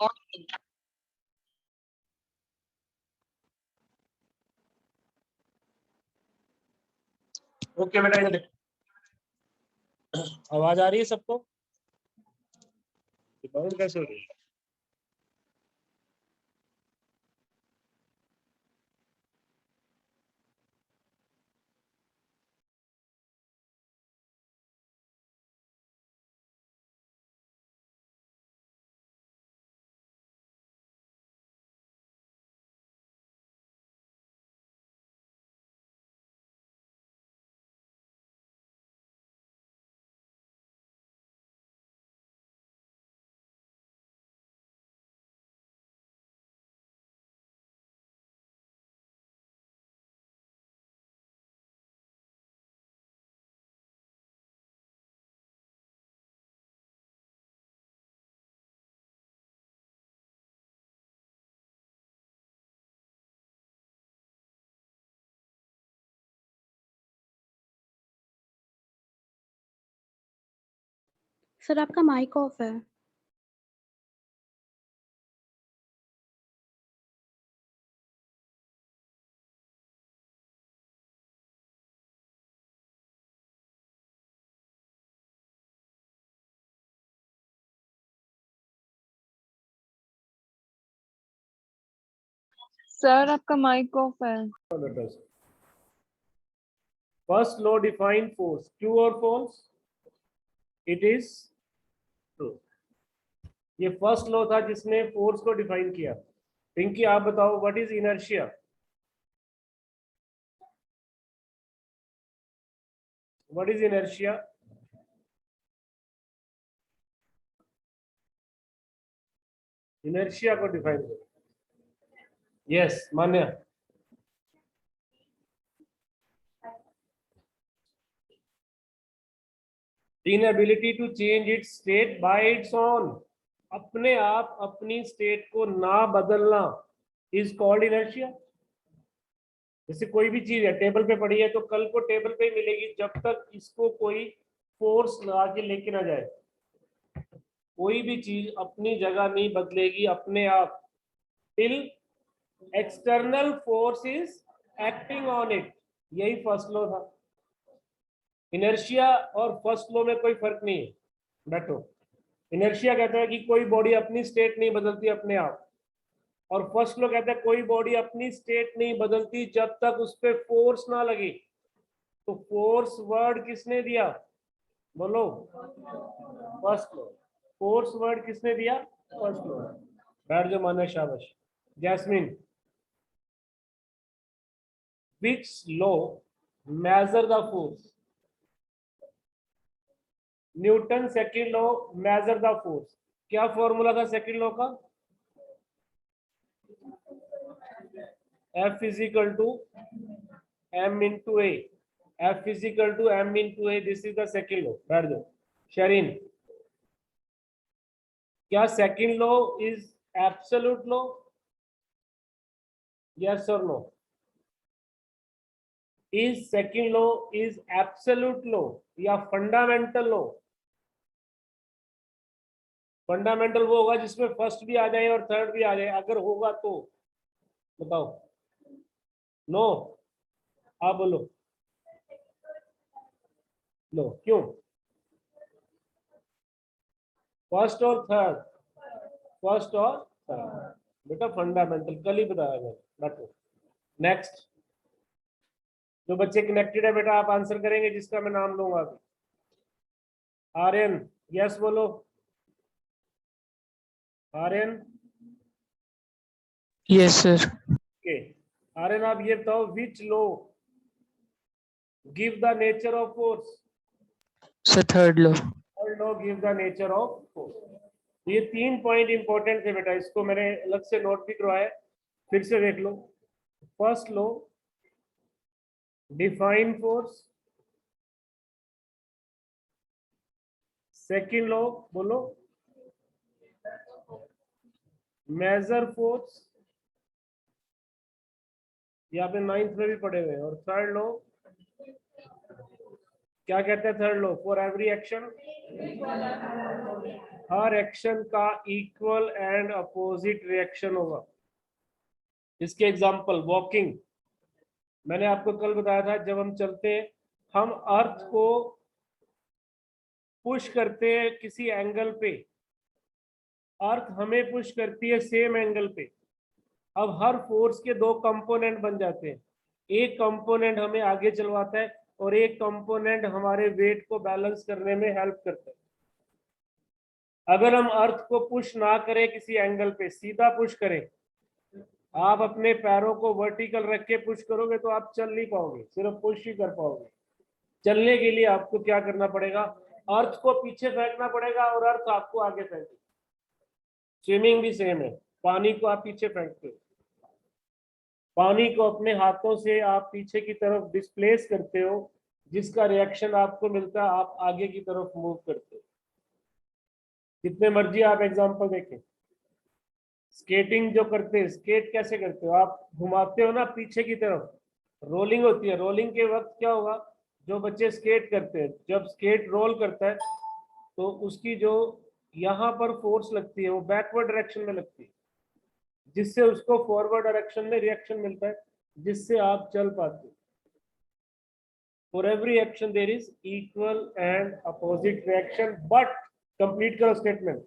Okay बेटा, इधर आवाज आ रही है सबको? कैसे हो रही है? सर आपका माइक ऑफ है। सर आपका माइक ऑफ है। First law define force, true और फॉल्स? It is true. ये फर्स्ट लॉ था जिसने फोर्स को डिफाइन किया। पिंकी आप बताओ, what is inertia? What is inertia? Inertia को डिफाइन करो। Yes Manya. Inability to change its state by its own, अपने आप अपनी स्टेट को ना बदलना इज कॉल्ड इनर्शिया। जैसे कोई भी चीज है टेबल पे पड़ी है तो कल को टेबल पे ही मिलेगी जब तक इसको कोई फोर्स लगा के लेके ना जाए। कोई भी चीज अपनी जगह नहीं बदलेगी अपने आप till external force is acting on it. यही फर्स्ट लॉ था। इनर्शिया और फर्स्ट लॉ में कोई फर्क नहीं है। बैठो। इनर्शिया कहता है कि कोई बॉडी अपनी स्टेट नहीं बदलती अपने आप, और फर्स्ट लॉ कहता है कोई बॉडी अपनी स्टेट नहीं बदलती जब तक उस पर फोर्स ना लगे। तो फोर्स वर्ड किसने दिया? बोलो। First law. फोर्स वर्ड किसने दिया? First law. बैठ जो माने, शाबाश। Jasmine, which law measure the force? Newton second law measure the force. क्या फॉर्मूला था सेकंड लॉ का? F is equal to m into a। F is equal to m into a। This is the second law. बैठ दो। शरीन, क्या second law is absolute law? Yes और no? Is second law is absolute law या fundamental law? Fundamental वो होगा जिसमें first भी आ जाए और थर्ड भी आ जाए, अगर होगा तो बताओ। नो? आप बोलो। नो क्यों? फर्स्ट और थर्ड, फर्स्ट और थर्ड बेटा फंडामेंटल कल ही बताया मैंने। बैठो। नेक्स्ट। जो बच्चे कनेक्टेड है बेटा आप आंसर करेंगे जिसका मैं नाम लूंगा अभी। आर्यन, यस बोलो। Aryan? Yes sir. Okay Aryan, आप ये बताओ, which law give the nature of force? Sir third law. Third law give the nature of force. ये 3 पॉइंट इंपॉर्टेंट थे बेटा, इसको मैंने अलग से नोट भी करवाया, फिर से देख लो। First law define force, second law बोलो मेजर फोर्स, ये आपने 9th में भी पढ़े हुए हैं, और थर्ड लॉ क्या कहते हैं third law? For every action, her action का इक्वल एंड अपोजिट रिएक्शन होगा। इसके एग्जांपल, वॉकिंग, मैंने आपको कल बताया था, जब हम चलते हैं हम अर्थ को पुश करते हैं किसी एंगल पे, अर्थ हमें पुश करती है सेम एंगल पे। अब हर फोर्स के दो कंपोनेंट बन जाते हैं, एक कंपोनेंट हमें आगे चलवाता है और एक कंपोनेंट हमारे वेट को बैलेंस करने में हेल्प करता है। अगर हम अर्थ को पुश ना करें किसी एंगल पे, सीधा पुश करें, आप अपने पैरों को वर्टिकल रख के पुश करोगे तो आप चल नहीं पाओगे, सिर्फ पुश ही कर पाओगे। चलने के लिए आपको क्या करना पड़ेगा? अर्थ को पीछे फेंकना पड़ेगा और अर्थ आपको आगे फेंके। स्विमिंग भी सेम है, पानी को आप पीछे फेंकते हो, पानी को अपने हाथों से आप पीछे की तरफ डिस्प्लेस करते हो, जिसका रिएक्शन आपको मिलता है, आप आगे की तरफ मूव करते हो। जितने मर्जी आप एग्जांपल देखें, स्केटिंग जो करते हैं, स्केट कैसे करते हो? आप घुमाते हो ना पीछे की तरफ, रोलिंग होती है। रोलिंग के वक्त क्या होगा? जो बच्चे स्केट करते हैं, जब स्केट रोल करता है तो उसकी जो यहाँ पर फोर्स लगती है वो बैकवर्ड डायरेक्शन में लगती है, जिससे उसको फॉरवर्ड डायरेक्शन में रिएक्शन मिलता है, जिससे आप चल पाते हो। For every action there is equal and opposite reaction, but complete करो statement,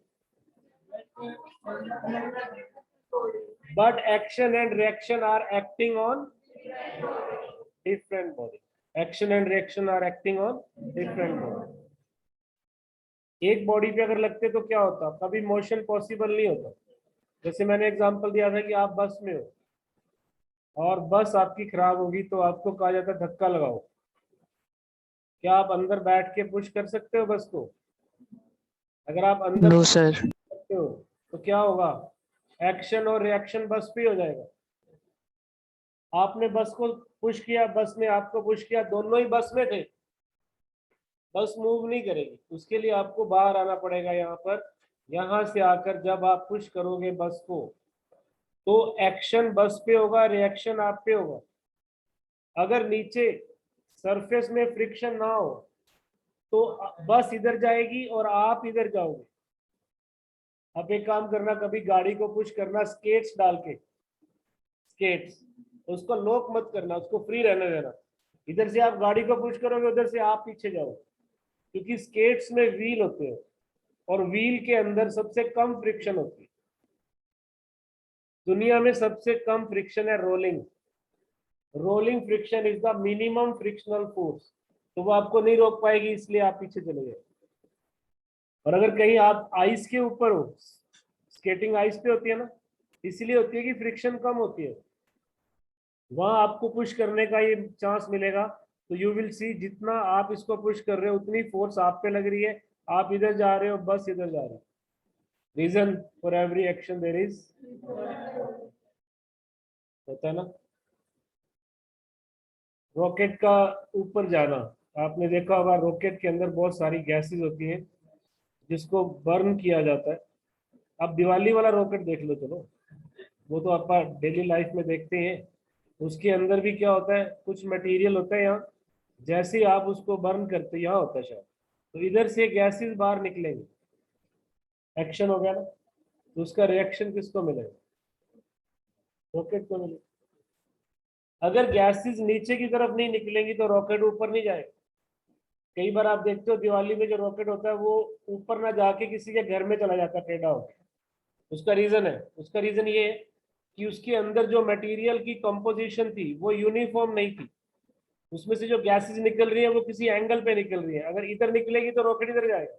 but action and reaction are acting on different body. Action and reaction are acting on different body. एक बॉडी पे अगर लगते तो क्या होता? कभी मोशन पॉसिबल नहीं होता। जैसे मैंने एग्जांपल दिया था कि आप बस में हो और बस आपकी खराब होगी तो आपको कहा जाता है धक्का लगाओ। क्या आप अंदर बैठ के पुश कर सकते हो बस को? अगर आप अंदर No, sir. सकते हो तो क्या होगा? एक्शन और रिएक्शन बस पे हो जाएगा। आपने बस को पुश किया, बस ने आपको पुश किया, दोनों ही बस में थे, बस मूव नहीं करेगी। उसके लिए आपको बाहर आना पड़ेगा यहाँ पर। यहाँ से आकर जब आप पुश करोगे बस को तो एक्शन बस पे होगा, रिएक्शन आप पे होगा। अगर नीचे सरफेस में फ्रिक्शन ना हो तो बस इधर जाएगी और आप इधर जाओगे। अब एक काम करना, कभी गाड़ी को पुश करना स्केट्स डाल के, स्केट्स, उसको लॉक मत करना, उसको फ्री रहने देना। इधर से आप गाड़ी को पुश करोगे, उधर से आप पीछे जाओगे, क्योंकि स्केट्स में व्हील होते हैं और व्हील के अंदर सबसे कम फ्रिक्शन होती है। दुनिया में सबसे कम फ्रिक्शन है rolling. Rolling friction is the minimum frictional force, तो वो आपको नहीं रोक पाएगी, इसलिए आप पीछे चले गए। और अगर कहीं आप आइस के ऊपर हो, स्केटिंग आइस पे होती है ना, इसलिए होती है कि फ्रिक्शन कम होती है, वहां आपको पुश करने का ये चांस मिलेगा। तो यू विल सी, जितना आप इसको पुश कर रहे हो उतनी फोर्स आप पे लग रही है, आप इधर जा रहे हो, बस इधर जा रहे हो। Reason for every action there is, होता है ना। रॉकेट का ऊपर जाना, आपने देखा होगा रॉकेट के अंदर बहुत सारी गैसेस होती हैं जिसको बर्न किया जाता है। अब दिवाली वाला रॉकेट देख लो, चलो वो तो आप डेली लाइफ में देखते हैं। उसके अंदर भी क्या होता है, कुछ मटेरियल होता है यहाँ, जैसे ही आप उसको बर्न करते, यहाँ होता है शायद, तो इधर से गैसेस बाहर निकलेंगे, एक्शन हो गया ना। तो उसका रिएक्शन किसको मिलेगा? रॉकेट को मिलेगा। अगर गैसेस नीचे की तरफ नहीं निकलेंगी तो रॉकेट ऊपर नहीं जाएगा। कई बार आप देखते हो दिवाली में जो रॉकेट होता है वो ऊपर ना जाके किसी के घर में चला जाता है टेढ़ा होकर। उसका रीजन है, उसका रीजन ये है कि उसके अंदर जो मटेरियल की कंपोजिशन थी वो यूनिफॉर्म नहीं थी। उसमें से जो गैसेस निकल रही है वो किसी एंगल पे निकल रही है। अगर इधर निकलेगी तो रॉकेट इधर जाएगा,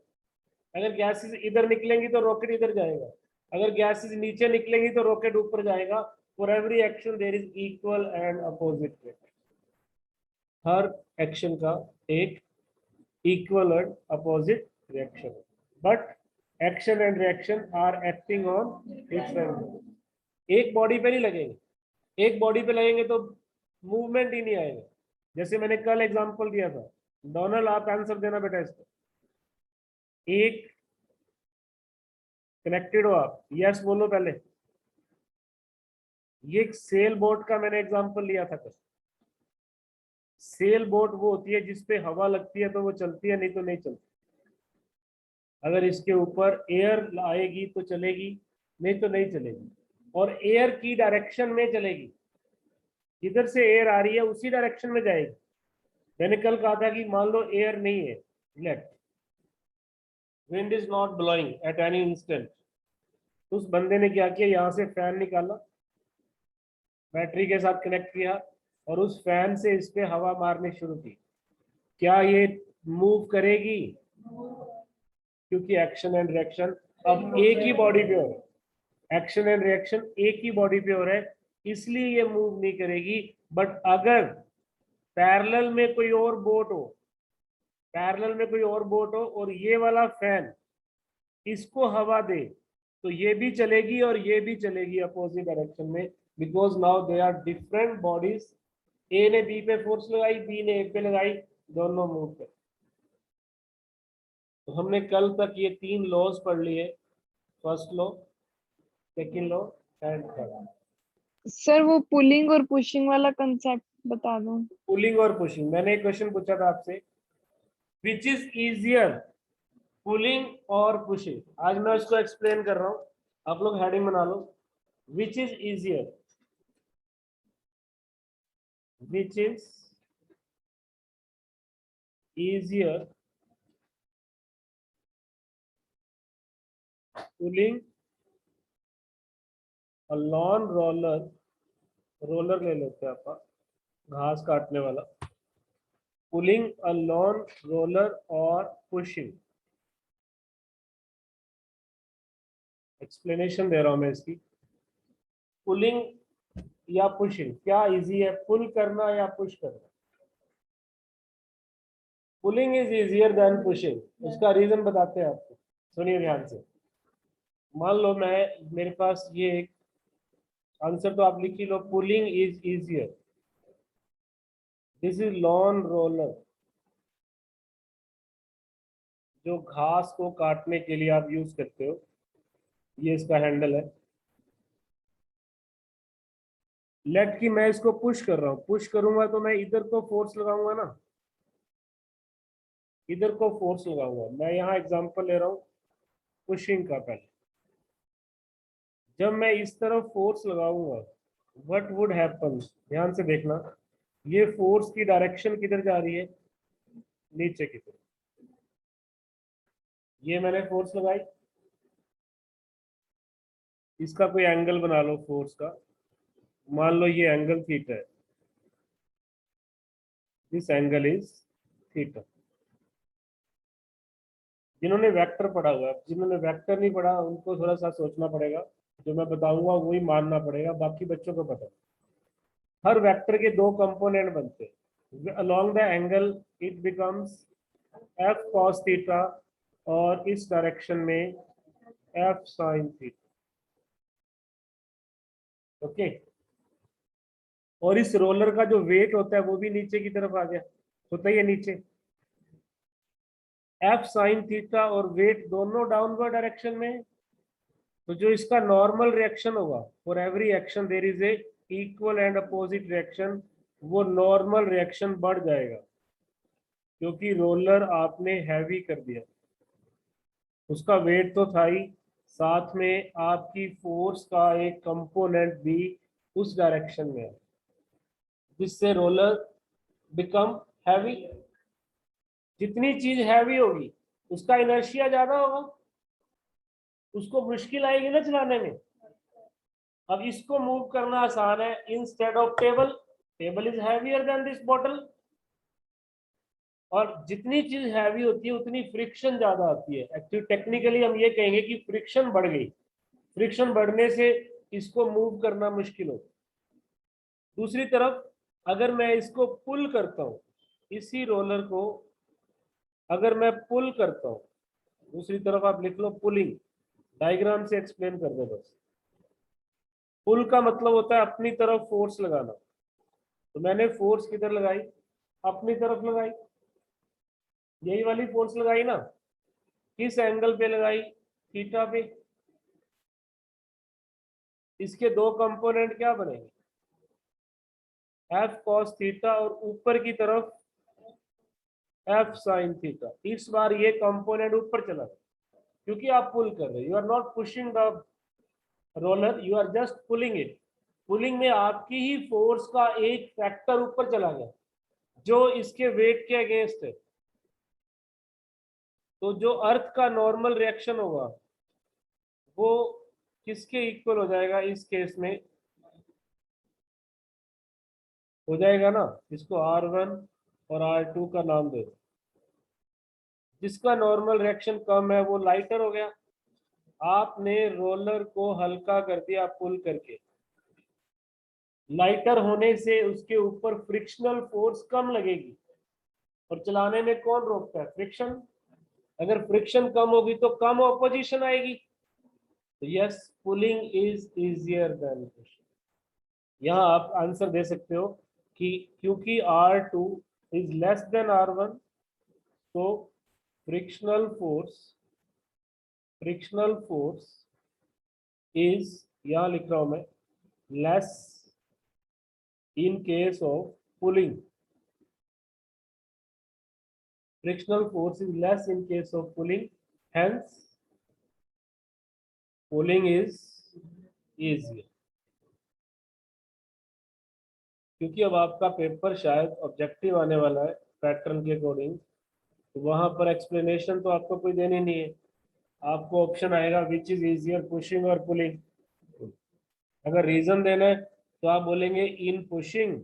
अगर गैसेस इधर निकलेंगी तो रॉकेट इधर जाएगा, अगर गैसेस नीचे निकलेंगी तो रॉकेट ऊपर जाएगा। For every action there is equal and opposite reaction. हर एक्शन का एक equal and opposite reaction, but action and reaction are acting on different. एक बॉडी पे नहीं लगेंगे, एक बॉडी पे लगेंगे तो मूवमेंट ही नहीं आएगा। जैसे मैंने कल एग्जांपल दिया था, डोनाल्ड आप आंसर देना बेटा इसका। एक कनेक्टेड हो आप, यस बोलो पहले। ये सेल बोट का मैंने एग्जांपल लिया था कल। सेल बोट वो होती है जिसपे हवा लगती है तो वो चलती है, नहीं तो नहीं चलती। अगर इसके ऊपर एयर आएगी तो चलेगी, नहीं तो नहीं चलेगी। और एयर की डायरेक्शन में चलेगी, जिधर से एयर आ रही है उसी डायरेक्शन में जाएगी। मैंने कल कहा था कि मान लो एयर नहीं है, let wind is not blowing at any instant. उस बंदे ने क्या किया, यहाँ से फैन निकाला, बैटरी के साथ कनेक्ट किया और उस फैन से इस पे हवा मारनी शुरू की। क्या ये मूव करेगी? क्योंकि एक्शन एंड रिएक्शन अब एक ही बॉडी पे हो रहा है, एक्शन एंड रिएक्शन एक ही बॉडी पे हो रहा है, इसलिए ये मूव नहीं करेगी। बट अगर पैरेलल में कोई और बोट हो, पैरेलल में कोई और बोट हो और ये वाला फैन इसको हवा दे, तो ये भी चलेगी और ये भी चलेगी अपोजिट डायरेक्शन में, because now they are different bodies. A ने बी पे फोर्स लगाई, बी ने ए पे लगाई, दोनों मूव कर। तो हमने कल तक ये 3 लॉज पढ़ लिए, first law, second law and third. Sir वो पुलिंग और पुशिंग वाला कंसेप्ट बता दो। पुलिंग और पुशिंग, मैंने एक क्वेश्चन पूछा था आपसे, विच इज इजियर, पुलिंग और पुशिंग। आज मैं उसको एक्सप्लेन कर रहा हूं, आप लोग हेडिंग बना लो, which is easier, which is easier, pulling a lawn roller, roller ले लेते हैं आप, घास काटने वाला, पुलिंग अ लॉन रोलर और पुशिंग। एक्सप्लेनेशन दे रहा हूं मैं इसकी। पुलिंग या पुशिंग, क्या इजी है, पुल करना या पुश करना? Pulling is easier than pushing. उसका रीजन बताते हैं आपको, सुनिए ध्यान से। मान लो मेरे पास ये एक आंसर, तो आप लिख ही लो, pulling is easier, this is lawn roller, जो घास को काटने के लिए आप यूज करते हो, ये इसका हैंडल है। लेट की मैं इसको पुश कर रहा हूं, पुश करूंगा तो मैं इधर को फोर्स लगाऊंगा ना, इधर को फोर्स लगाऊंगा। मैं यहाँ एग्जांपल ले रहा हूं पुशिंग का। पहले जब मैं इस तरफ फोर्स लगाऊंगा, व्हाट वुड हैपन, ध्यान से देखना, ये फोर्स की डायरेक्शन किधर जा रही है, नीचे की तरफ। ये मैंने फोर्स लगाई, इसका कोई एंगल बना लो फोर्स का, मान लो ये एंगल थीटा है, दिस एंगल इज थीटा। जिन्होंने वेक्टर पढ़ा हुआ है, जिन्होंने वेक्टर नहीं पढ़ा उनको थोड़ा सा सोचना पड़ेगा, जो मैं बताऊंगा वही मानना पड़ेगा, बाकी बच्चों को पता है। हर वेक्टर के 2 कंपोनेंट बनते हैं, along the angle it becomes F cos theta, और इस डायरेक्शन में एफ साइन थीटा। ओके, और इस रोलर का जो वेट होता है वो भी नीचे की तरफ आ गया, होता ही है नीचे, एफ साइन थीटा, और वेट दोनों डाउनवर्ड डायरेक्शन में। तो जो इसका नॉर्मल रिएक्शन होगा, for every action there is a equal and opposite reaction, वो नॉर्मल रिएक्शन बढ़ जाएगा, क्योंकि रोलर आपने हैवी कर दिया, उसका वेट तो था ही, साथ में आपकी फोर्स का एक कंपोनेंट भी उस डायरेक्शन में है, जिससे रोलर बिकम हैवी। जितनी चीज हैवी होगी उसका इनर्शिया ज्यादा होगा, उसको मुश्किल आएगी ना चलाने में। अब इसको मूव करना आसान है, instead of table, table is heavier than this bottle. और जितनी चीज हैवी होती है उतनी फ्रिक्शन ज्यादा आती है। एक्चुअली टेक्निकली हम ये कहेंगे कि फ्रिक्शन बढ़ गई, फ्रिक्शन बढ़ने से इसको मूव करना मुश्किल हो। दूसरी तरफ अगर मैं इसको पुल करता हूं, इसी रोलर को अगर मैं पुल करता हूं, दूसरी तरफ आप लिख लो पुलिंग, डायग्राम से एक्सप्लेन कर दो बस। पुल का मतलब होता है अपनी तरफ फोर्स लगाना, तो मैंने फोर्स किधर लगाई, अपनी तरफ लगाई, यही वाली फोर्स लगाई ना, किस एंगल पे लगाई, थीटा पे। इसके 2 कंपोनेंट क्या बनेंगे, एफ कॉस थीटा और ऊपर की तरफ एफ साइन थीटा। इस बार ये कंपोनेंट ऊपर चला गया क्योंकि आप पुल कर रहे हो, you are not pushing the roller, you are just pulling it. Pulling में आपकी ही फोर्स का एक फैक्टर ऊपर चला गया जो इसके वेट के अगेंस्ट है। तो जो अर्थ का नॉर्मल रिएक्शन होगा वो किसके इक्वल हो जाएगा इस केस में, हो जाएगा ना, इसको R1 और R2 का नाम दे दो। जिसका नॉर्मल रिएक्शन कम है वो लाइटर हो गया। आपने रोलर को हल्का कर दिया पुल करके, लाइटर होने से उसके ऊपर फ्रिक्शनल फोर्स कम लगेगी और चलाने में कौन रोकता है, फ्रिक्शन। अगर फ्रिक्शन कम होगी तो कम ऑपोजिशन आएगी। तो yes, pulling is easier than pushing. यहाँ आप आंसर दे सकते हो कि क्योंकि R2 is less than R1 तो फ्रिक्शनल फोर्स इज, यहाँ लिख रहा हूं मैं, less in case of pulling. Frictional force is less in case of pulling, hence pulling is easier. क्योंकि अब आपका पेपर शायद ऑब्जेक्टिव आने वाला है पैटर्न के अकॉर्डिंग, तो वहां पर एक्सप्लेनेशन तो आपको कोई देनी नहीं है। आपको ऑप्शन आएगा विच इज इजियर, पुशिंग और पुलिंग। अगर रीजन देना है तो आप बोलेंगे इन pushing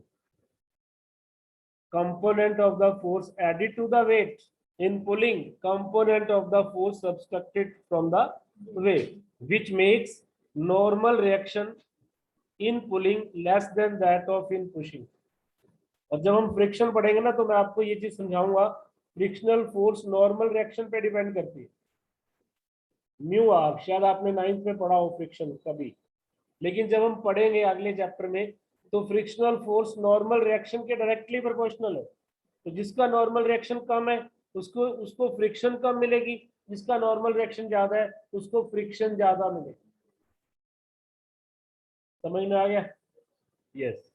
component of the force added to the weight, in pulling component of the force subtracted from the weight, which makes normal reaction in pulling less than that of in pushing. और जब हम friction पढ़ेंगे ना तो मैं आपको ये चीज समझाऊंगा, फ्रिक्शनल फोर्स नॉर्मल रिएक्शन पे डिपेंड करती है। म्यू आर शायद आपने 9th में पढ़ा हो फ्रिक्शन कभी, लेकिन जब हम पढ़ेंगे अगले चैप्टर में तो फ्रिक्शनल फोर्स नॉर्मल रिएक्शन के डायरेक्टली प्रोपोर्शनल है। तो जिसका नॉर्मल रिएक्शन कम है उसको फ्रिक्शन कम मिलेगी, जिसका नॉर्मल रिएक्शन ज्यादा है उसको फ्रिक्शन ज्यादा मिलेगी। समझ में आ गया? यस,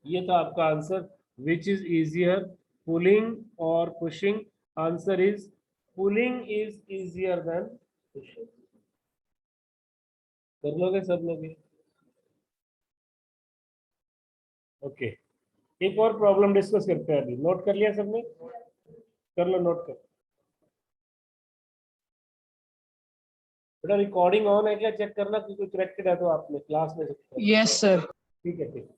ये था आपका answer. Which is easier, pulling और pushing? Answer is pulling is easier than pushing. कर लोगे सब लोग? ओके, एक और प्रॉब्लम डिस्कस करते हैं। अभी नोट कर लिया सबने? कर लो, नोट कर। बेटा रिकॉर्डिंग ऑन है क्या, चेक करना कि कोई करेक्टेड है तो आपने क्लास में। Yes, sir. ठीक है, ठीक।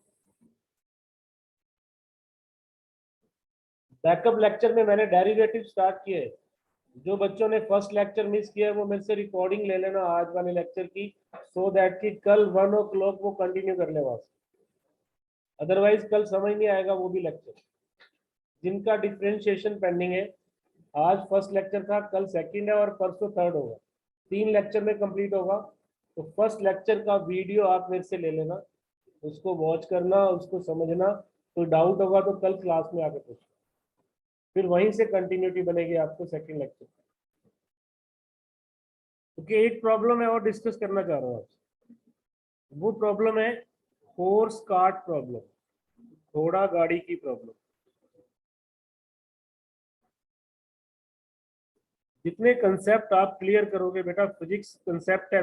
बैकअप लेक्चर में मैंने डेरिवेटिव स्टार्ट किए है। जो बच्चों ने फर्स्ट लेक्चर मिस किया है वो मेरे से रिकॉर्डिंग ले लेना आज वाले लेक्चर की, सो दैट कि कल 1 o'clock वो कंटिन्यू कर ले वहां से। अदरवाइज कल समझ नहीं आएगा वो भी लेक्चर। जिनका डिफरेंशिएशन पेंडिंग है, आज फर्स्ट लेक्चर था, कल सेकंड है और परसों थर्ड होगा। 3 लेक्चर में कंप्लीट होगा। तो फर्स्ट लेक्चर का वीडियो आप मेरे से ले लेना, उसको वॉच करना, उसको समझना। तो डाउट होगा तो कल क्लास में आके पूछना, फिर वहीं से कंटिन्यूटी बनेगी आपको सेकंड लेक्चर। ओके, एक प्रॉब्लम है और डिस्कस करना चाह रहा हूँ आपसे। वो प्रॉब्लम है हॉर्स कार्ट प्रॉब्लम, घोड़ा गाड़ी की प्रॉब्लम। जितने कंसेप्ट आप क्लियर करोगे बेटा, फिजिक्स कंसेप्ट है,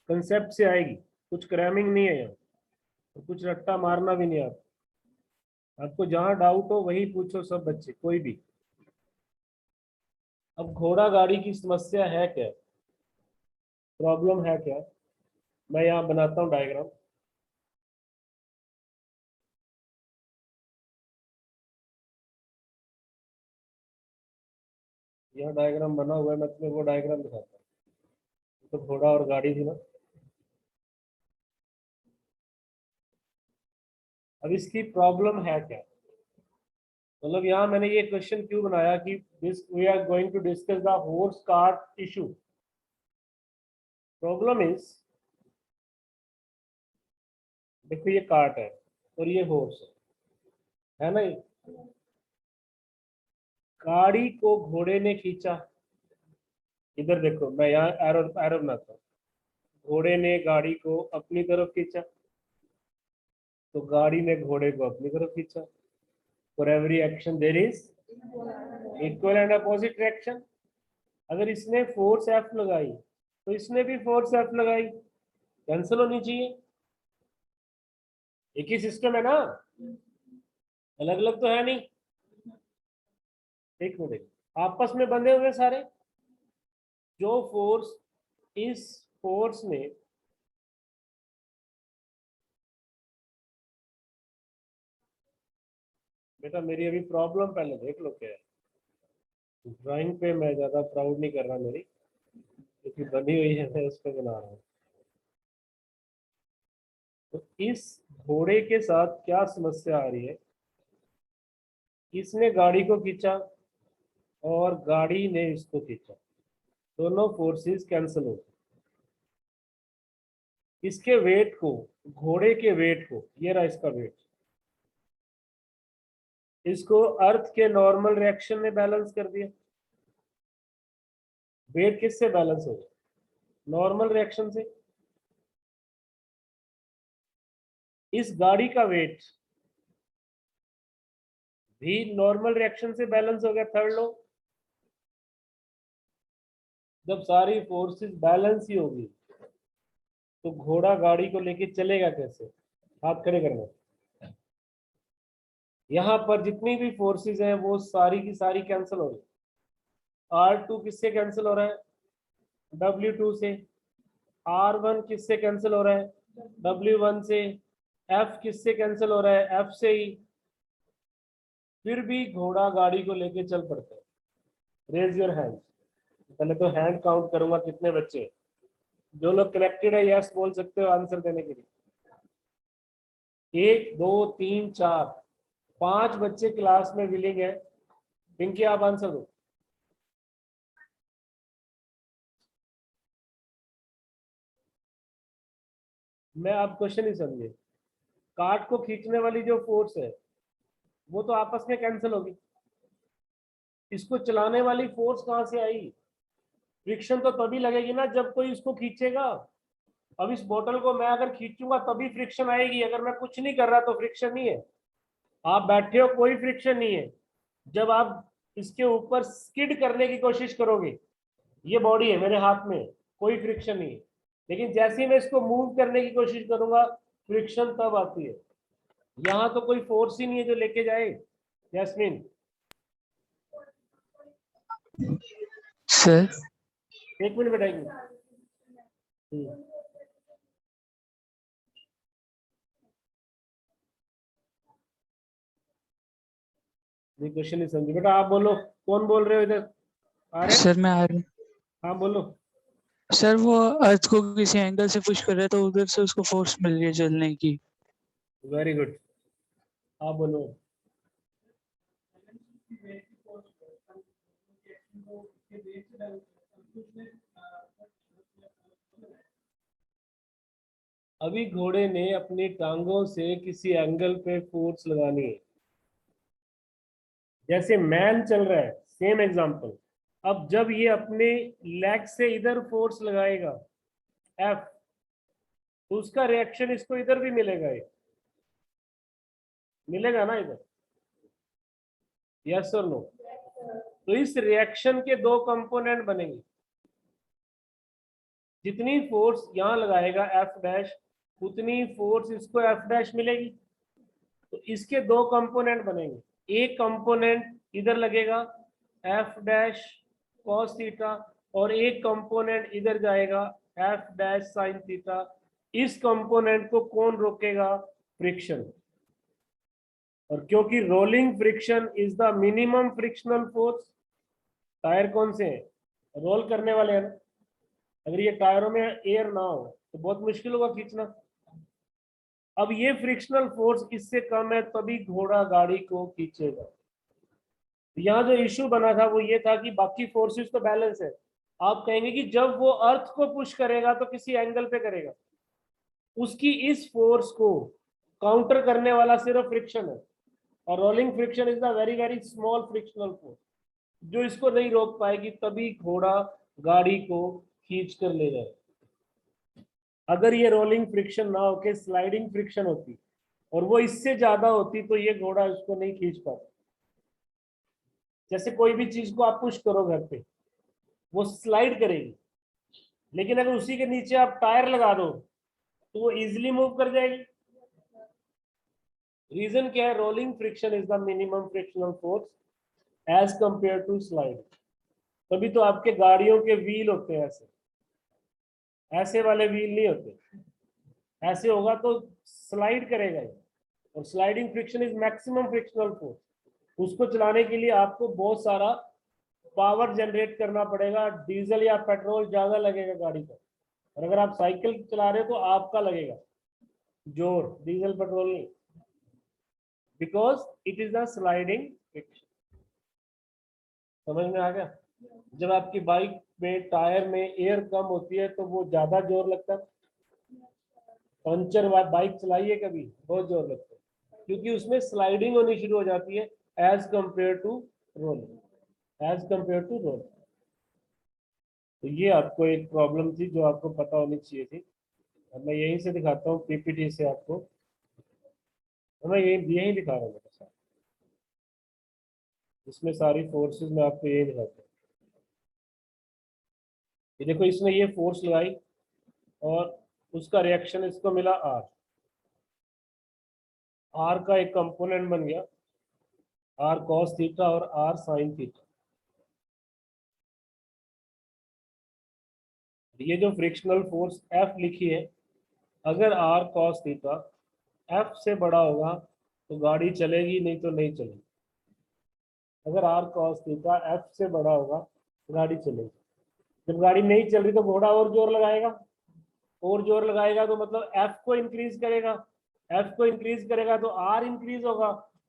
कंसेप्ट से आएगी, कुछ क्रैमिंग नहीं है यहाँ, और कुछ रट्टा मारना भी नहीं। आपको जहां डाउट हो वही पूछो, सब बच्चे कोई भी। अब घोड़ा गाड़ी की समस्या है क्या, प्रॉब्लम है क्या? मैं यहाँ बनाता हूँ डायग्राम। यहाँ डायग्राम बना हुआ है, मैं तुम्हें वो डायग्राम दिखाता हूँ। तो घोड़ा और गाड़ी थी ना। अब इसकी प्रॉब्लम है क्या, मतलब यहाँ मैंने ये क्वेश्चन क्यों बनाया कि this we are going to discuss the horse cart issue. Problem is, देखो ये कार्ट है और ये हॉर्स है ना। गाड़ी को घोड़े ने खींचा, इधर देखो, मैं यहाँ एरो एरो बनाता हूँ। घोड़े ने गाड़ी को अपनी तरफ खींचा, तो गाड़ी ने घोड़े को अपनी तरफ खींचा। For every action there is equal and opposite reaction. अगर इसने फोर्स एफ लगाई तो इसने भी फोर्स एफ लगाई, कैंसिल होनी चाहिए। एक ही सिस्टम है ना, अलग अलग तो है नहीं। एक मिनट, आपस में बंधे हुए सारे। जो फोर्स इस फोर्स ने बेटा, मेरी अभी प्रॉब्लम पहले देख लो क्या है। ड्राइंग पे मैं ज्यादा प्राउड नहीं कर रहा मेरी, क्योंकि बनी हुई है, मैं उस पर बना रहा हूँ। तो इस घोड़े के साथ क्या समस्या आ रही है, इसने गाड़ी को खींचा और गाड़ी ने इसको खींचा, दोनों फोर्सेस कैंसिल हो गए। इसके वेट को, घोड़े के वेट को, ये रहा इसका वेट, इसको अर्थ के नॉर्मल रिएक्शन ने बैलेंस कर दिया। वेट किससे बैलेंस हो गया? नॉर्मल रिएक्शन से। इस गाड़ी का वेट भी नॉर्मल रिएक्शन से बैलेंस हो गया। थर्ड लो, जब सारी फोर्सेस बैलेंस ही होगी तो घोड़ा गाड़ी को लेके चलेगा कैसे? हाथ खड़े करना। यहां पर जितनी भी फोर्सेस हैं वो सारी की सारी कैंसिल हो रही। R2 किससे कैंसिल हो रहा है? W2 से। R1 किससे कैंसिल हो रहा है? W1 से। F किससे कैंसिल हो रहा है? F से ही। फिर भी घोड़ा गाड़ी को लेके चल पड़ता है। Raise your hand. पहले तो हैंड काउंट करूंगा कितने बच्चे। जो लोग कनेक्टेड है यस बोल सकते हो आंसर देने के लिए। 1 2 3 4 5 बच्चे क्लास में विलिंग है। पिंकी आप आंसर दो। मैं आप क्वेश्चन ही समझे। कार्ट को खींचने वाली जो फोर्स है वो तो आपस में कैंसिल होगी। इसको चलाने वाली फोर्स कहां से आई? फ्रिक्शन तो तभी लगेगी ना जब कोई इसको खींचेगा। अब इस बोतल को मैं अगर खींचूंगा तभी फ्रिक्शन आएगी। अगर मैं कुछ नहीं कर रहा तो फ्रिक्शन नहीं है। आप बैठे हो, कोई फ्रिक्शन नहीं है। जब आप इसके ऊपर स्किड करने की कोशिश करोगे, ये बॉडी है मेरे हाथ में, कोई फ्रिक्शन नहीं है। लेकिन जैसे ही मैं इसको मूव करने की कोशिश करूंगा फ्रिक्शन तब आती है। यहां तो कोई फोर्स ही नहीं है जो लेके जाए। जैस्मिन, सर 1 मिनट बैठाएंगे। नहीं, क्वेश्चन नहीं समझे बेटा, आप बोलो। कौन बोल रहे हो इधर? आ रहे? सर मैं आ रहा हूँ। हाँ बोलो। सर वो अर्थ को किसी एंगल से पुश कर रहा है तो उधर से उसको फोर्स मिल रही है चलने की। वेरी गुड, आप बोलो। अभी घोड़े ने अपनी टांगों से किसी एंगल पे फोर्स लगानी है। जैसे मैन चल रहा है, सेम एग्जांपल। अब जब ये अपने लेग से इधर फोर्स लगाएगा F, तो उसका रिएक्शन इसको इधर भी मिलेगा। ये मिलेगा ना इधर? यस और नो? तो इस रिएक्शन के दो कंपोनेंट बनेंगे। जितनी फोर्स यहां लगाएगा F डैश, उतनी फोर्स इसको F डैश मिलेगी। तो इसके दो कंपोनेंट बनेंगे। एक कंपोनेंट इधर लगेगा F डैश cos थीटा, और एक कंपोनेंट इधर जाएगा F डैश sin थीटा। इस कंपोनेंट को कौन रोकेगा? फ्रिक्शन। और क्योंकि rolling friction is the minimum frictional force, tyre कौन से हैं? रोल करने वाले हैं ना। अगर ये टायरों में एयर ना हो तो बहुत मुश्किल होगा खींचना। अब ये फ्रिक्शनल फोर्स इससे कम है तभी घोड़ा गाड़ी को खींचेगा। यहाँ जो इश्यू बना था वो ये था कि बाकी फोर्सेस तो बैलेंस है। आप कहेंगे कि जब वो अर्थ को पुश करेगा तो किसी एंगल पे करेगा, उसकी इस फोर्स को काउंटर करने वाला सिर्फ फ्रिक्शन है। और rolling friction is the very very small frictional force जो इसको नहीं रोक पाएगी, तभी घोड़ा गाड़ी को खींच कर ले जाए। अगर ये रोलिंग फ्रिक्शन ना होके स्लाइडिंग फ्रिक्शन होती और वो इससे ज्यादा होती तो ये घोड़ा उसको नहीं खींच पाता। जैसे कोई भी चीज को आप पुश करो घर पे, वो स्लाइड करेगी, लेकिन अगर उसी के नीचे आप टायर लगा दो तो वो इजिली मूव कर जाएगी। रीजन क्या है? Rolling friction is the minimum frictional force as compare to slide. तभी तो आपके गाड़ियों के व्हील होते हैं ऐसे, ऐसे वाले व्हील नहीं होते। ऐसे होगा तो स्लाइड करेगा ये, और sliding friction is maximum frictional force. उसको चलाने के लिए आपको बहुत सारा पावर जनरेट करना पड़ेगा, डीजल या पेट्रोल ज्यादा लगेगा गाड़ी का। और अगर आप साइकिल चला रहे हो तो आपका लगेगा जोर, डीजल पेट्रोल नहीं, because it is the sliding friction. समझ में आ गया? जब आपकी बाइक में टायर में एयर कम होती है तो वो ज्यादा जोर लगता है। पंचर बाइक चलाइए कभी, बहुत जोर लगता है, क्योंकि उसमें स्लाइडिंग होनी शुरू हो जाती है as compare to rolling, as compare to rolling. तो ये आपको एक प्रॉब्लम थी जो आपको पता होनी चाहिए थी। अब मैं यहीं से दिखाता हूँ पीपीटी से आपको, तो मैं यही दिखा रहा हूँ बेटा साहब। इसमें सारी फोर्सेस मैं आपको यही दिखाता हूँ। ये देखो, इसने ये फोर्स लगाई और उसका रिएक्शन इसको मिला आर। आर का एक कंपोनेंट बन गया आर कॉस थीटा और आर साइन थीटा। ये जो फ्रिक्शनल फोर्स एफ लिखी है, अगर आर कॉस थीटा एफ से बड़ा होगा तो गाड़ी चलेगी, नहीं तो नहीं चलेगी। अगर आर कॉस थीटा एफ से बड़ा होगा तो गाड़ी चलेगी। जब गाड़ी नहीं चल रही तो घोड़ा और जोर लगाएगा, और जोर लगाएगा तो मतलब एफ को इंक्रीज करेगा, एफ को इंक्रीज करेगा तो आर इंक्रीज होगा,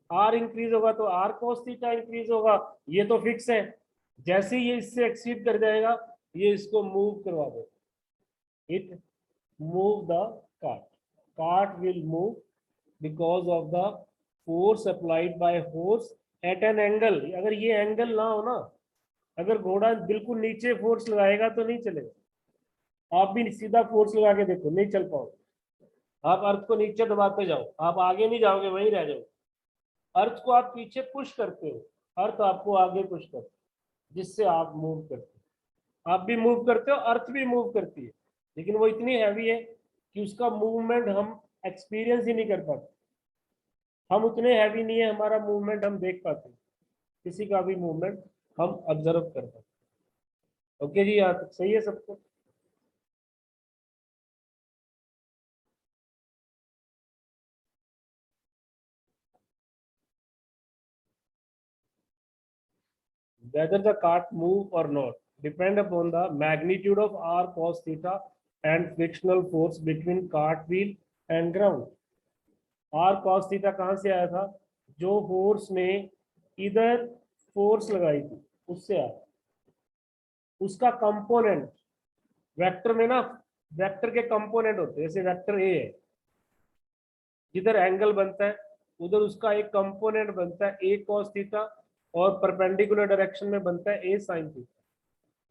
आर इंक्रीज होगा तो आर कॉस थीटा इंक्रीज होगा। ये तो फिक्स है। जैसे ही ये इससे एक्सीड कर जाएगा, ये इसको मूव करवा दो। It move the cart, cart will move because of the force applied by horse at an angle. अगर ये एंगल ना हो ना, अगर घोड़ा बिल्कुल नीचे फोर्स लगाएगा तो नहीं चलेगा। आप भी सीधा फोर्स लगा के देखो, नहीं चल पाओगे। आप अर्थ को नीचे दबाते जाओ, आप आगे नहीं जाओगे, वहीं रह जाओ। अर्थ को आप पीछे पुश करते हो, अर्थ आपको आगे पुश करते हो, जिससे आप मूव करते हो। आप भी मूव करते हो, अर्थ भी मूव करती है, लेकिन वो इतनी हैवी है कि उसका मूवमेंट हम एक्सपीरियंस ही नहीं कर पाते। हम उतने हैवी नहीं है, हमारा मूवमेंट हम देख पाते हैं, किसी का भी मूवमेंट हम ऑब्जर्व कर पाते। ओके जी, यहाँ तक सही है सबको? Whether the cart move or not depend upon the magnitude of r cos theta and frictional force between cart wheel and ground. r cos theta कहाँ से आया था? जो फोर्स ने इधर फोर्स लगाई थी उससे आया। उसका कंपोनेंट वेक्टर में ना, वेक्टर के कंपोनेंट होते हैं। जैसे वेक्टर ए है, जिधर एंगल बनता है उधर उसका एक कंपोनेंट बनता है ए cos थीटा, और परपेंडिकुलर डायरेक्शन में बनता है ए sin थीटा।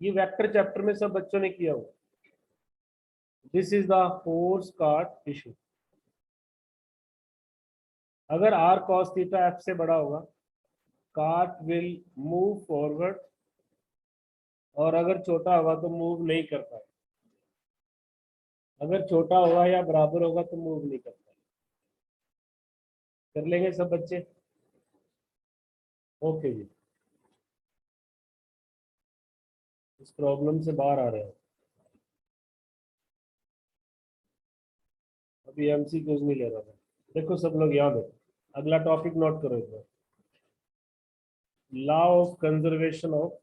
ये वेक्टर चैप्टर में सब बच्चों ने किया हुआ। This is the force cart issue. अगर r cos थीटा f से बड़ा होगा, कार्ट विल मूव फॉरवर्ड, और अगर छोटा होगा तो मूव नहीं कर पाए। अगर छोटा होगा या बराबर होगा तो मूव नहीं कर पाए। कर लेंगे सब बच्चे? ओके जी, इस प्रॉब्लम से बाहर आ रहे हैं। अभी एमसीक्यूज नहीं ले रहा था। देखो सब लोग याद है, अगला टॉपिक नोट करो एक बार। Law of conservation of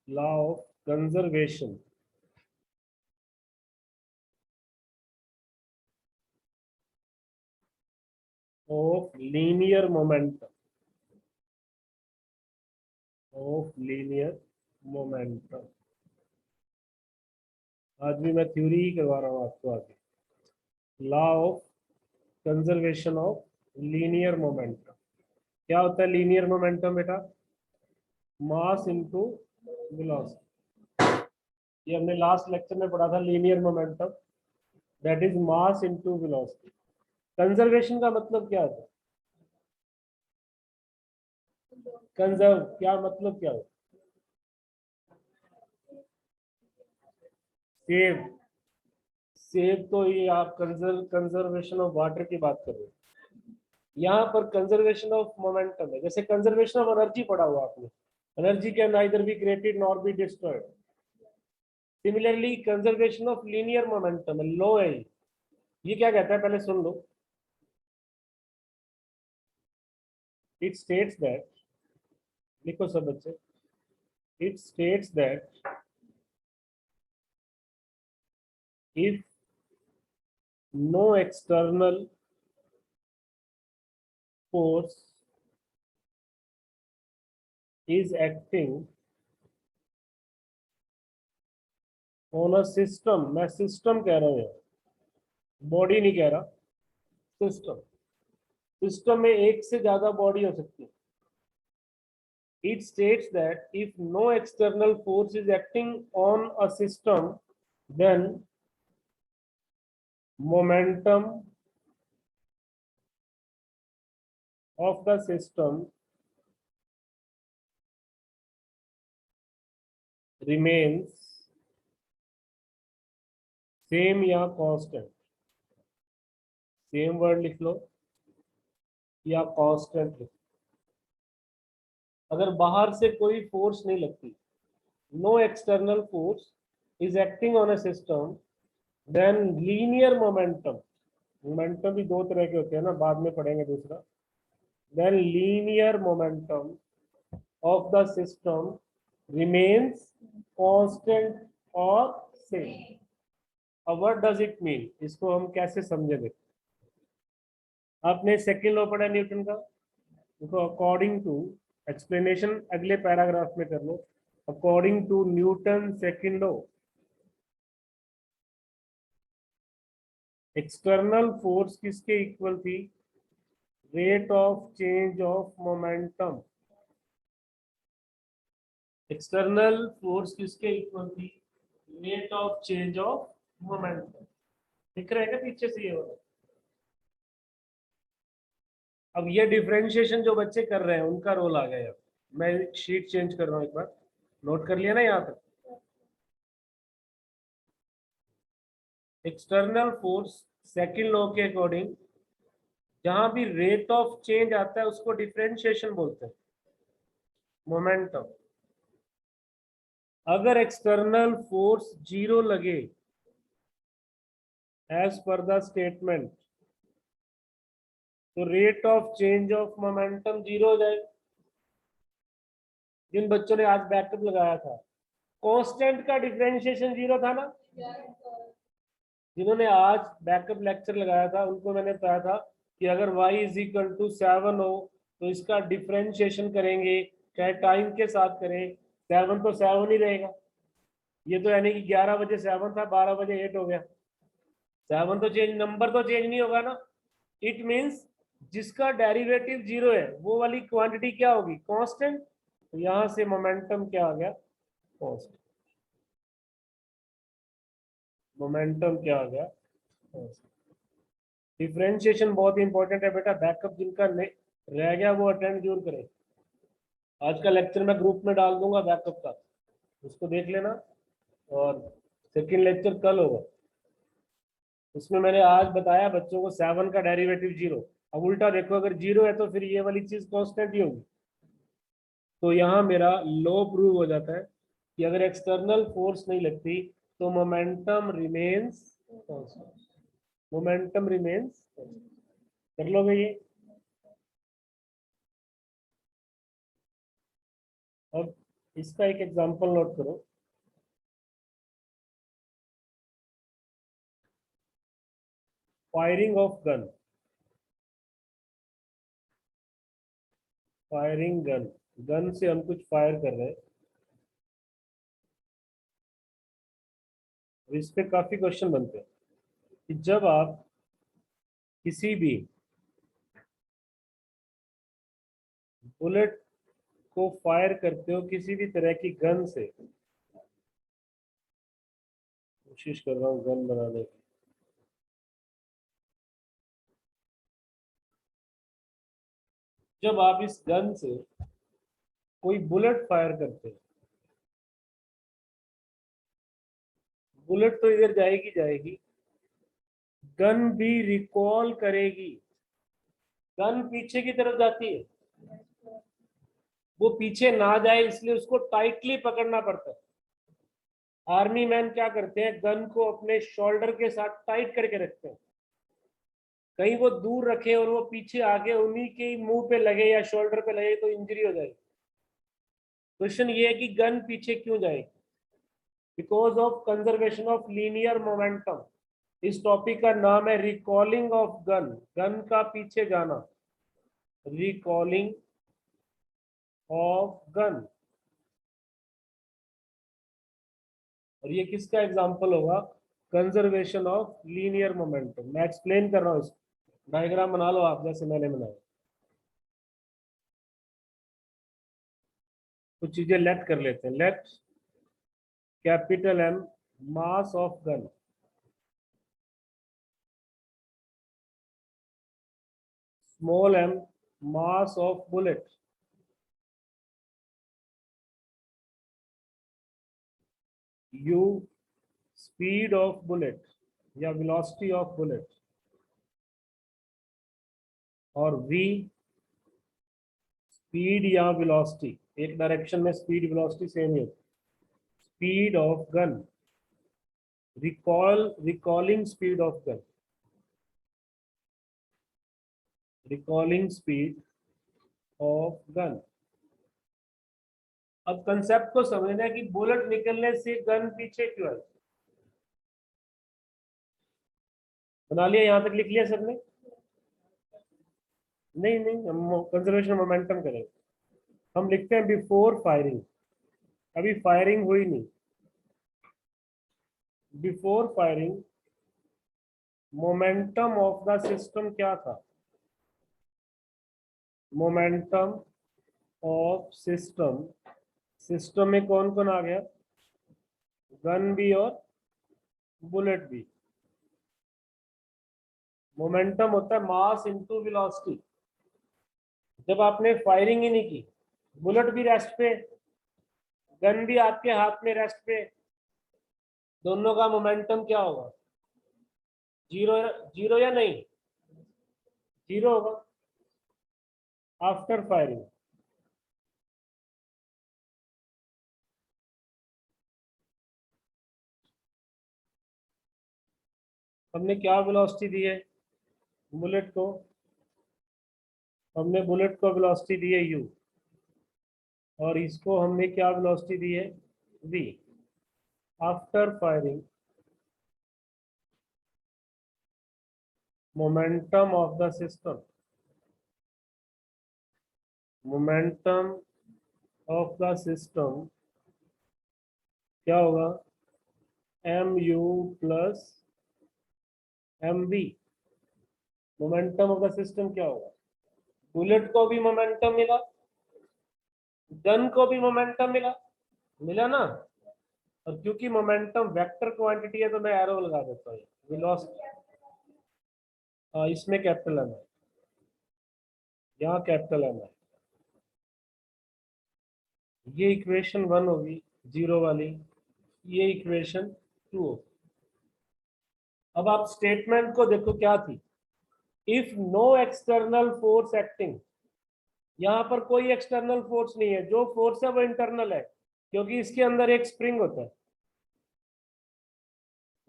law of conservation of linear momentum, of linear momentum। आज भी मैं थ्योरी ही करवा रहा हूँ आपको आगे। Law of conservation of linear momentum. क्या होता है लीनियर मोमेंटम बेटा? Mass into velocity. ये हमने लास्ट लेक्चर में पढ़ा था, linear momentum, that is mass into velocity. Conservation का मतलब क्या होता है? कंजर्व क्या मतलब क्या होता है? सेव। सेव तो ये आप कंजर्वेशन ऑफ वाटर की बात कर रहे हो, यहाँ पर कंजर्वेशन ऑफ मोमेंटम है। जैसे कंजर्वेशन ऑफ एनर्जी पढ़ा हुआ आपने, energy can neither be created nor be destroyed. Similarly conservation of linear momentum law है। ये क्या कहता है, पहले सुन लो। इट स्टेट्स दैट, लिखो सब बच्चे, it states that if no external force is acting on a system, मैं सिस्टम कह रहा हूँ, बॉडी नहीं कह रहा, सिस्टम। सिस्टम में एक से ज्यादा बॉडी हो सकती है। It states that if no external force is acting on a system, then momentum of the system remains same या कांस्टेंट। सेम वर्ड लिख लो या कांस्टेंट लिख लो। अगर बाहर से कोई फोर्स नहीं लगती, no external force is acting on a system, then linear momentum, momentum भी दो तरह के होते हैं ना, बाद में पढ़ेंगे दूसरा, then linear momentum of the system remains constant और सेम। अब व्हाट डज इट मीन, इसको हम कैसे समझेंगे? आपने सेकेंड लॉ पढ़ा न्यूटन का, देखो अकॉर्डिंग टू, एक्सप्लेनेशन अगले पैराग्राफ में कर लो। According to Newton second law, external force किसके इक्वल थी? Rate of change of momentum. External force किसके इक्वल थी? Rate of change of momentum. दिख रहा है क्या पीछे से ये वाला? अब ये डिफरेंशिएशन जो बच्चे कर रहे हैं उनका रोल आ गया। मैं शीट चेंज कर रहा हूं, एक बार नोट कर लिया ना यहाँ तक। एक्सटर्नल फोर्स सेकंड लॉ के अकॉर्डिंग जहां भी रेट ऑफ चेंज आता है उसको डिफरेंशिएशन बोलते हैं, मोमेंटम। अगर एक्सटर्नल फोर्स जीरो लगे एज पर द स्टेटमेंट, तो rate of change of momentum zero हो जाएगा। जिन बच्चों ने आज बैकअप लगाया था, कांस्टेंट का डिफरेंशिएशन जीरो था ना? जिन्होंने आज बैकअप लेक्चर लगाया था उनको मैंने बताया था कि अगर y इज इक्वल टू 7 हो तो इसका डिफरेंशिएशन करेंगे, चाहे टाइम के साथ करें, 7 तो 7 ही रहेगा। ये तो यानी कि 11 बजे 7 था, 12 बजे 8 हो गया। 7 तो चेंज, नंबर तो चेंज नहीं होगा ना। इट मीन्स जिसका डेरिवेटिव जीरो है वो वाली क्वांटिटी क्या होगी? कांस्टेंट। तो यहां से मोमेंटम क्या आ गया? कांस्टेंट। मोमेंटम क्या आ गया? डिफरेंशिएशन बहुत इंपॉर्टेंट है बेटा। बैकअप जिनका रह गया वो अटेंड जरूर करें। आज का लेक्चर मैं ग्रुप में डाल दूंगा बैकअप का, उसको देख लेना। और सेकंड लेक्चर कल होगा, उसमें मैंने आज बताया बच्चों को 7 का डेरिवेटिव जीरो। अब उल्टा देखो, अगर जीरो है तो फिर ये वाली चीज कांस्टेंट ही होगी। तो यहाँ मेरा लॉ प्रूव हो जाता है कि अगर एक्सटर्नल फोर्स नहीं लगती तो momentum remains constant. Momentum remains, कर लोगे ये? अब इसका एक एग्जांपल नोट करो। Firing of gun, firing gun, gun से हम कुछ फायर कर रहे हैं। इस पे काफी क्वेश्चन बनते हैं कि जब आप किसी भी बुलेट को फायर करते हो किसी भी तरह की गन से, कोशिश कर रहा हूँ गन बनाने की। जब आप इस गन से कोई बुलेट फायर करते हैं, बुलेट तो इधर जाएगी जाएगी, गन भी रिकॉल करेगी, गन पीछे की तरफ जाती है, वो पीछे ना जाए इसलिए उसको टाइटली पकड़ना पड़ता है। आर्मी मैन क्या करते हैं, गन को अपने शोल्डर के साथ टाइट करके रखते हैं, कहीं वो दूर रखे और वो पीछे आगे उन्हीं के मुंह पे लगे या शोल्डर पे लगे तो इंजरी हो जाएगी। क्वेश्चन ये है कि गन पीछे क्यों जाएगी? Because of conservation of linear momentum. इस टॉपिक का नाम है रिकॉलिंग ऑफ गन, गन का पीछे जाना, रिकॉलिंग ऑफ गन। और ये किसका एग्जांपल होगा? Conservation of linear momentum. मैं एक्सप्लेन कर रहा हूँ इसको, डायग्राम बना लो आप जैसे मैंने बनाया। कुछ चीजें लेट कर लेते हैं। Let capital M mass of gun, small M mass of bullet, U speed of bullet या वेलोसिटी ऑफ बुलेट, और वी स्पीड या वेलोसिटी, एक डायरेक्शन में स्पीड वेलोसिटी सेम ही, speed of gun, recoiling speed of gun, recoiling speed of gun. अब concept को समझना है कि बुलेट निकलने से गन पीछे क्यों है। बना लिया, यहां तक लिख लिया सबने? नहीं नहीं, हम कंजर्वेशन मोमेंटम करेंगे। हम लिखते हैं बिफोर फायरिंग, अभी फायरिंग हुई नहीं, before firing momentum of the system क्या था? मोमेंटम ऑफ सिस्टम, सिस्टम में कौन कौन आ गया? गन भी और बुलेट भी। मोमेंटम होता है मास इनटू वेलोसिटी। जब आपने फायरिंग ही नहीं की, बुलेट भी रेस्ट पे, गन भी आपके हाथ में रेस्ट पे, दोनों का मोमेंटम क्या होगा? जीरो। जीरो या नहीं? जीरो होगा आफ्टर फायरिंग। हमने क्या वेलोसिटी दी है बुलेट को? हमने बुलेट को वेलोसिटी दी है u, और इसको हमने क्या वेलोसिटी दी है? v। After firing momentum of the system, momentum of the system क्या होगा? mu plus mv। Momentum of the system क्या होगा? बुलेट को भी मोमेंटम मिला, गन को भी मोमेंटम मिला, मिला ना? और क्योंकि मोमेंटम वेक्टर क्वांटिटी है तो मैं एरो लगा देता हूँ, वेलोसिटी इसमें कैपिटल एम है, यहाँ कैपिटल एम है। ये इक्वेशन 1 होगी जीरो वाली, ये इक्वेशन 2 होगी। अब आप स्टेटमेंट को देखो क्या थी? If no external force acting, यहाँ पर कोई एक्सटर्नल फोर्स नहीं है, जो फोर्स है वो इंटरनल है, क्योंकि इसके अंदर एक स्प्रिंग होता है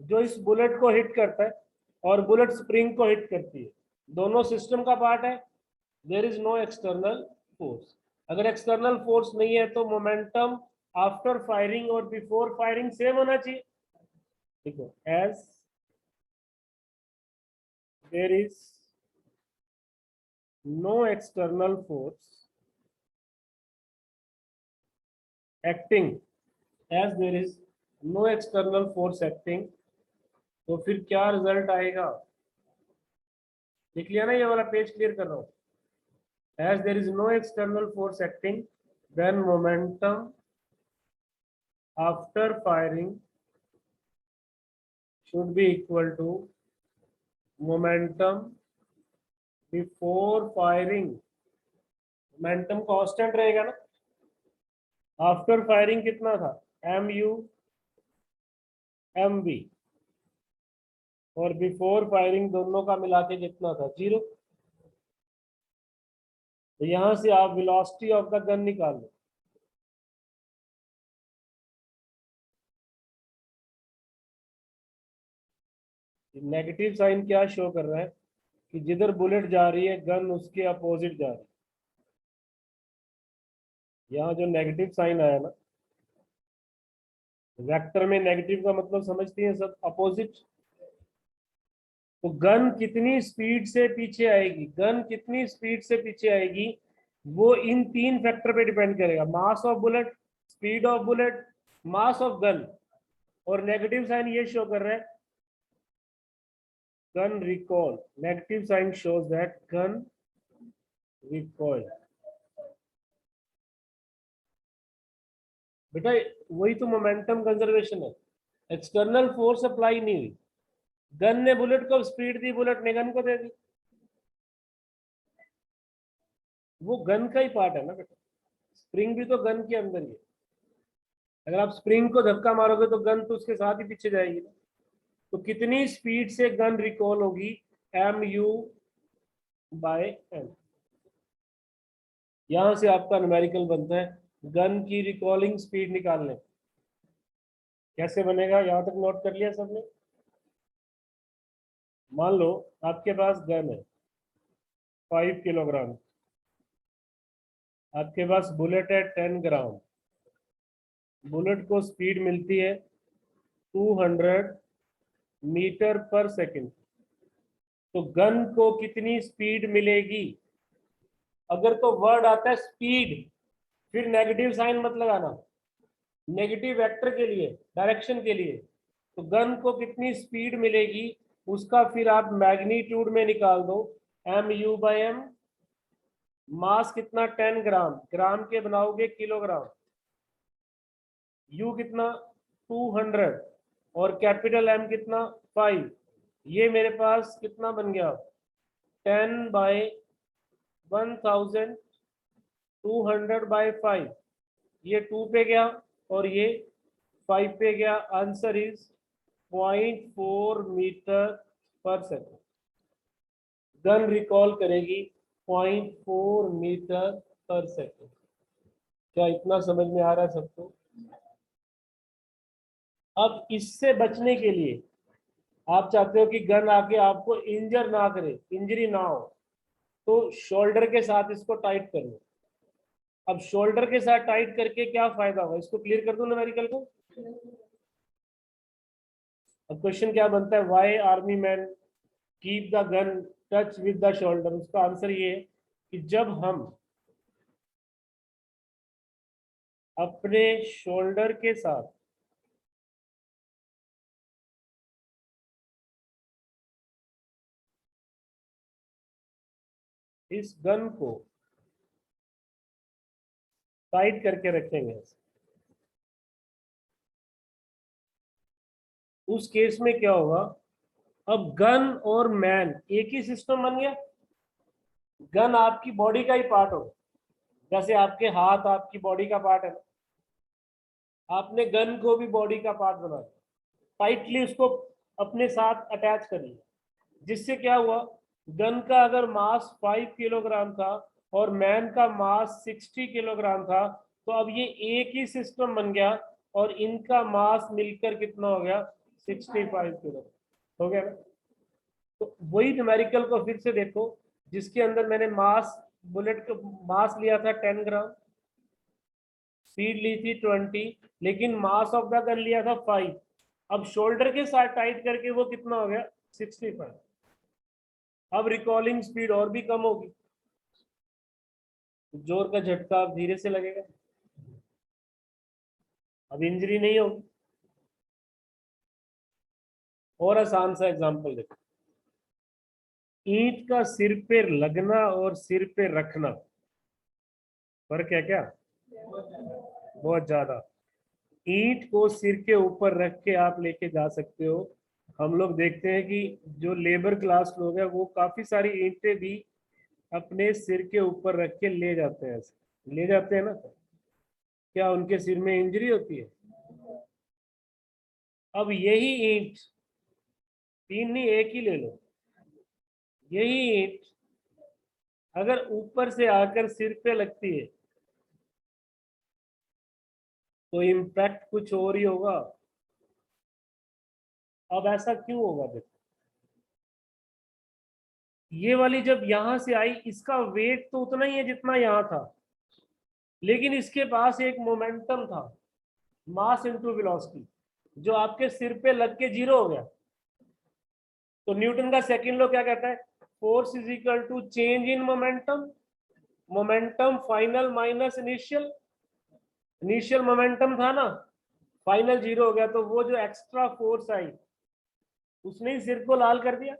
जो इस बुलेट को हिट करता है और बुलेट स्प्रिंग को हिट करती है, दोनों सिस्टम का पार्ट है। There is no external force. अगर एक्सटर्नल फोर्स नहीं है तो मोमेंटम आफ्टर फायरिंग और बिफोर फायरिंग सेम होना चाहिए। देखो, as there is no external force acting, as there is no external force acting, तो फिर क्या रिजल्ट आएगा? लिख लिया ना, ये वाला पेज क्लियर कर रहा हूं। As there is no external force acting, then momentum after firing should be equal to momentum before firing. Momentum constant रहेगा ना, आफ्टर फायरिंग कितना था, mu mv, और बिफोर फायरिंग दोनों का मिला के कितना था, 0। तो यहां से आप वेलोसिटी ऑफ द गन निकाल लो। नेगेटिव साइन क्या शो कर रहा है कि जिधर बुलेट जा रही है गन उसके अपोजिट जा रही है। यहाँ जो नेगेटिव साइन आया ना, वेक्टर में नेगेटिव का मतलब समझती हैं सब, अपोजिट। तो गन कितनी स्पीड से पीछे आएगी, गन कितनी स्पीड से पीछे आएगी, वो इन 3 फैक्टर पे डिपेंड करेगा, mass of bullet, speed of bullet, mass of gun. और नेगेटिव साइन ये शो कर रहा है gun recoil, negative sign shows that gun recoil. बेटा वही तो मोमेंटम कंजर्वेशन है, एक्सटर्नल फोर्स अप्लाई नहीं हुई, गन ने बुलेट को स्पीड दी, बुलेट ने गन को दे दी, वो गन का ही पार्ट है ना बेटा। स्प्रिंग भी तो गन के अंदर ही है, अगर आप स्प्रिंग को धक्का मारोगे तो गन तो उसके साथ ही पीछे जाएगी ना। तो कितनी स्पीड से गन रिकॉल होगी, mu/m। यहां से आपका न्यूमेरिकल बनता है, गन की रिकॉलिंग स्पीड निकालने। कैसे बनेगा, यहां तक नोट कर लिया सबने। मान लो आपके पास गन है 5 किलोग्राम, आपके पास बुलेट है 10 ग्राम, बुलेट को स्पीड मिलती है 200 मीटर पर सेकंड। तो गन को कितनी स्पीड मिलेगी, अगर तो वर्ड आता है स्पीड फिर नेगेटिव साइन मत लगाना, नेगेटिव वेक्टर के लिए, डायरेक्शन के लिए। तो गन को कितनी स्पीड मिलेगी उसका फिर आप मैग्नीट्यूड में निकाल दो, mu/m। मास कितना 10 ग्राम, ग्राम के बनाओगे किलोग्राम, u कितना 200 और कैपिटल M कितना 5। ये मेरे पास कितना बन गया 10/1000, 200/5, ये 2 पे गया और ये 5 पे गया। आंसर इज 0.4 मीटर पर सेकंड। गन रिकॉल करेगी 0.4 मीटर पर सेकंड। क्या इतना समझ में आ रहा है सबको? अब इससे बचने के लिए आप चाहते हो कि गन आके आपको इंजर ना करे, इंजरी ना हो, तो शोल्डर के साथ इसको टाइट कर लो। अब शोल्डर के साथ टाइट करके क्या फायदा होगा, इसको क्लियर कर दूं न्यूमेरिकल को। अब क्वेश्चन क्या बनता है, why army man keep the gun touch with the shoulder. उसका आंसर ये है कि जब हम अपने शोल्डर के साथ इस गन को टाइट करके रखेंगे, उस केस में क्या होगा, अब गन और मैन एक ही सिस्टम बन गया। गन आपकी बॉडी का ही पार्ट होगा, जैसे आपके हाथ आपकी बॉडी का पार्ट है ना, आपने गन को भी बॉडी का पार्ट बना दिया, टाइटली उसको अपने साथ अटैच कर लिया, जिससे क्या हुआ, गन का अगर मास 5 किलोग्राम था और मैन का मास 60 किलोग्राम था, तो अब ये एक ही सिस्टम बन गया और इनका मास मिलकर कितना हो गया 65 किलो हो गया ना। तो वही न्यूमेरिकल को फिर से देखो, जिसके अंदर मैंने मास, बुलेट का मास लिया था 10 ग्राम, स्पीड ली थी 20, लेकिन मास ऑफ द गन लिया था 5। अब शोल्डर के साथ टाइट करके वो कितना हो गया 65। अब रिकॉलिंग स्पीड और भी कम होगी, जोर का झटका अब धीरे से लगेगा, अब इंजरी नहीं होगी। और आसान सा एग्जांपल देखो, ईंट का सिर पे लगना और सिर पे रखना फर्क है क्या, बहुत ज्यादा। ईंट को सिर के ऊपर रख के आप लेके जा सकते हो, हम लोग देखते हैं कि जो लेबर क्लास लोग हैं वो काफी सारी ईंटें भी अपने सिर के ऊपर रख के ले जाते हैं, ऐसे ले जाते हैं ना, क्या उनके सिर में इंजरी होती है? अब यही ईंट, 3 नहीं 1 ही ले लो, यही ईंट अगर ऊपर से आकर सिर पे लगती है तो इम्पैक्ट कुछ और ही होगा। अब ऐसा क्यों होगा? देखो, ये वाली जब यहां से आई, इसका वेट तो उतना ही है जितना यहां था, लेकिन इसके पास एक मोमेंटम था, मास इनटू वेलोसिटी, जो आपके सिर पे लग के 0 हो गया। तो न्यूटन का सेकंड लॉ क्या कहता है? Force is equal to change in momentum, momentum final minus initial. Initial momentum था ना, फाइनल 0 हो गया, तो वो जो एक्स्ट्रा फोर्स आई उसने ही सिर को लाल कर दिया,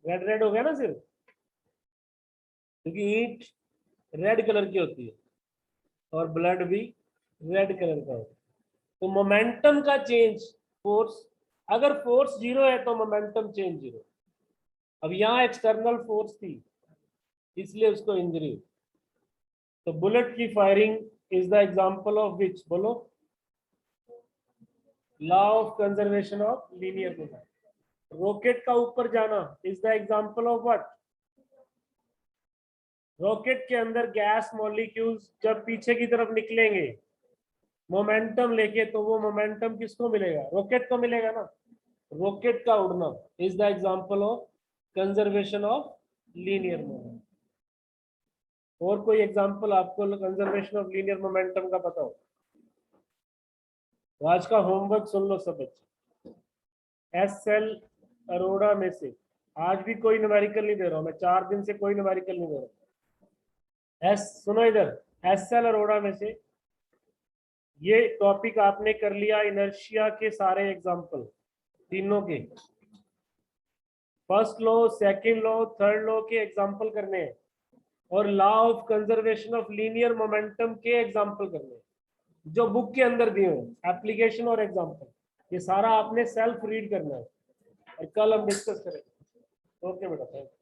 रेड रेड हो गया ना सिर, क्योंकि ईंट रेड कलर की होती है और ब्लड भी रेड कलर का होता है। तो मोमेंटम का चेंज, फोर्स, अगर फोर्स 0 है तो मोमेंटम चेंज 0। अब यहाँ एक्सटर्नल फोर्स थी इसलिए उसको इंजरी हुई। तो बुलेट की firing is the example of which? बोलो, law of conservation of linear moment. Rocket का ऊपर जाना is the example of what? Rocket के अंदर गैस मॉलिक्यूल्स जब पीछे की तरफ निकलेंगे मोमेंटम लेके, तो वो मोमेंटम किसको मिलेगा? रॉकेट को मिलेगा ना। रॉकेट का उड़ना is the example of conservation of linear moment. और कोई एग्जांपल आपको कंजर्वेशन ऑफ लीनियर मोमेंटम का पता हो? तो आज का होमवर्क सुन लो सब बच्चे। एसएल अरोड़ा में से आज भी कोई न्यूमेरिकल नहीं दे रहा हूं मैं, 4 दिन से कोई न्यूमेरिकल नहीं दे रहा। सुनो इधर, एसएल अरोड़ा में से ये टॉपिक आपने कर लिया, इनर्शिया के सारे एग्जांपल तीनों के, first law, second law, third law के एग्जांपल करने हैं, और law of conservation of linear momentum के एग्जांपल करने हैं जो बुक के अंदर दिए हैं, एप्लीकेशन और एग्जांपल। ये सारा आपने सेल्फ रीड करना है और कल हम डिस्कस करेंगे। ओके बेटा, थैंक यू।